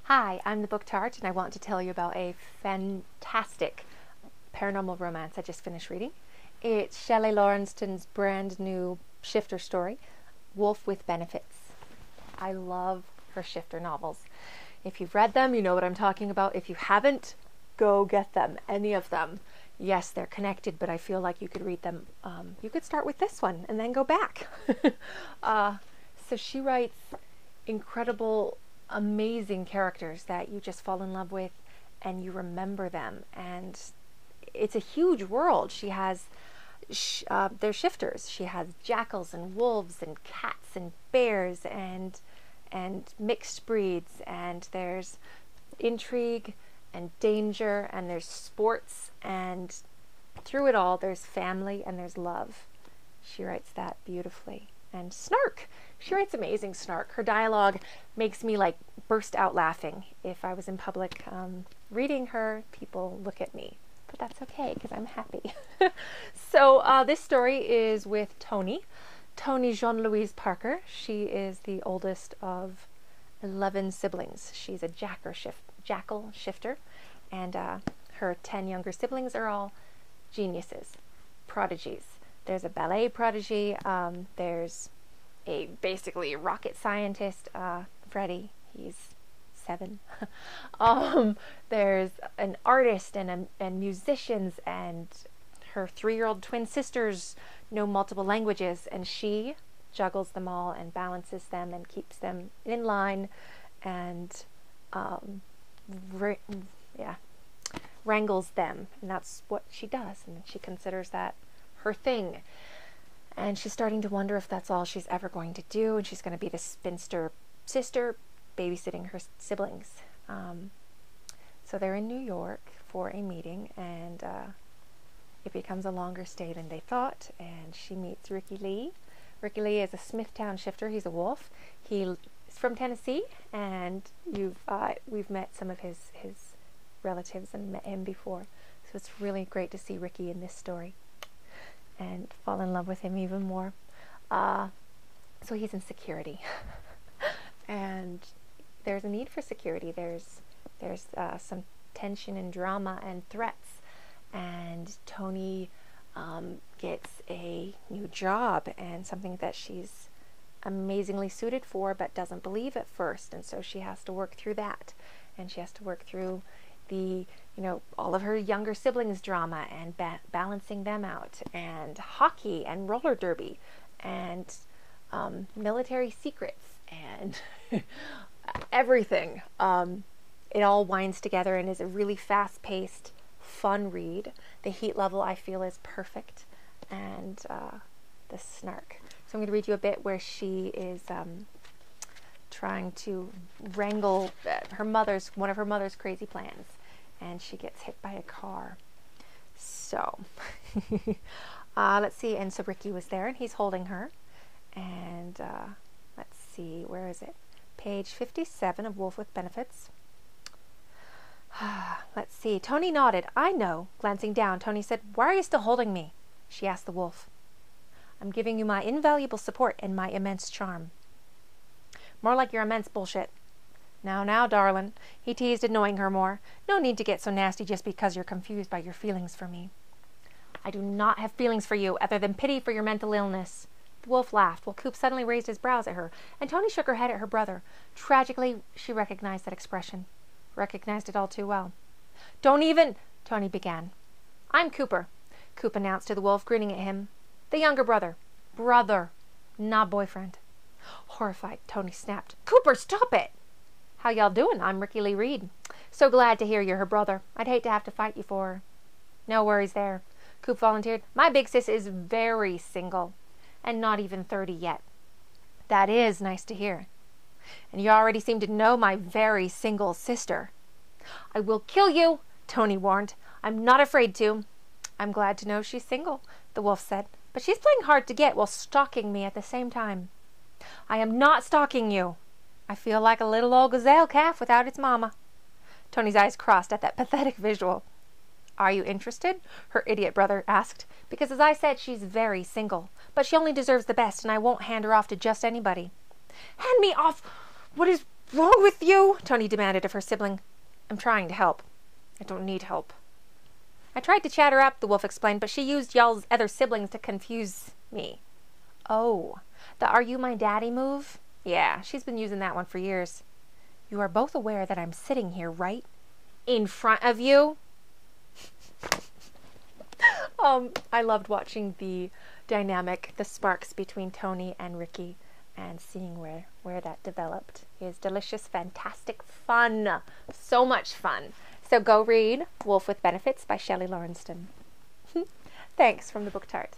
Hi, I'm the Book Tart, and I want to tell you about a fantastic paranormal romance I just finished reading. It's Shelly Laurenston's brand new shifter story, Wolf with Benefits. I love her shifter novels. If you've read them, you know what I'm talking about. If you haven't, go get them, any of them. Yes, they're connected, but I feel like you could read them. You could start with this one and then go back. So she writes incredible, amazing characters that you just fall in love with and you remember them. And it's a huge world. She has, they're shifters. She has jackals and wolves and cats and bears and mixed breeds. And there's intrigue and danger and there's sports. And through it all, there's family and there's love. She writes that beautifully. And snark. She writes amazing snark. Her dialogue makes me like burst out laughing. If I was in public reading her, people look at me. But that's okay because I'm happy. So this story is with Tony Jean-Louise Parker. She is the oldest of 11 siblings. She's a jackal shifter. And her 10 younger siblings are all geniuses, prodigies. There's a ballet prodigy. There's basically a rocket scientist, Freddie. He's 7. There's an artist and musicians, and her 3-year-old twin sisters know multiple languages, and she juggles them all and balances them and keeps them in line and wrangles them, and that's what she does, and she considers that her thing. And she's starting to wonder if that's all she's ever going to do, and she's going to be the spinster sister babysitting her siblings. So they're in New York for a meeting, and it becomes a longer stay than they thought, and she meets Ricky Lee. Ricky Lee is a Smithtown shifter. He's a wolf. He's from Tennessee, and we've met some of his relatives and met him before. So it's really great to see Ricky in this story and fall in love with him even more. So he's in security. And there's a need for security. There's some tension and drama and threats. And Tony gets a new job and something that she's amazingly suited for but doesn't believe at first. And so she has to work through that. And she has to work through all of her younger siblings' drama and balancing them out, and hockey and roller derby and military secrets and everything. It all winds together and is a really fast-paced, fun read. The heat level, I feel, is perfect, and the snark. So I'm going to read you a bit where she is trying to wrangle one of her mother's crazy plans, and she gets hit by a car. So let's see. And so Ricky was there, and he's holding her. And let's see, where is it? Page 57 of Wolf with Benefits. Let's see. Tony nodded. I know. Glancing down, Tony said, "Why are you still holding me?" She asked the wolf. "I'm giving you my invaluable support and my immense charm." "More like your immense bullshit." Now, darling," he teased, annoying her more. "No need to get so nasty just because you're confused by your feelings for me." "I do not have feelings for you, other than pity for your mental illness." The wolf laughed, while Coop suddenly raised his brows at her, and Tony shook her head at her brother. Tragically, she recognized that expression. Recognized it all too well. "Don't even—" Tony began. "I'm Cooper," Coop announced to the wolf, grinning at him. "The younger brother. Brother, not boyfriend." Horrified, Tony snapped, "Cooper, stop it!" "How y'all doing? I'm Ricky Lee Reed. So glad to hear you're her brother. I'd hate to have to fight you for her." "No worries there," Coop volunteered. "My big sis is very single, and not even 30 yet." "That is nice to hear." "And you already seem to know my very single sister." "I will kill you," Tony warned. "I'm not afraid to." "I'm glad to know she's single," the wolf said. "But she's playing hard to get while stalking me at the same time." "I am not stalking you." "I feel like a little old gazelle calf without its mama." Tony's eyes crossed at that pathetic visual. "Are you interested?" her idiot brother asked. "Because as I said, she's very single. But she only deserves the best, and I won't hand her off to just anybody." "Hand me off? What is wrong with you? Tony demanded of her sibling. I'm trying to help. I don't need help. I tried to chat her up, the wolf explained, but she used y'all's other siblings to confuse me. Oh, the are you my daddy move? Yeah, she's been using that one for years. You are both aware that I'm sitting here, right? In front of you? I loved watching the dynamic, the sparks between Tony and Ricky, and seeing where that developed. It is delicious, fantastic fun. So much fun. So go read Wolf with Benefits by Shelly Laurenston. Thanks from the Book Tart.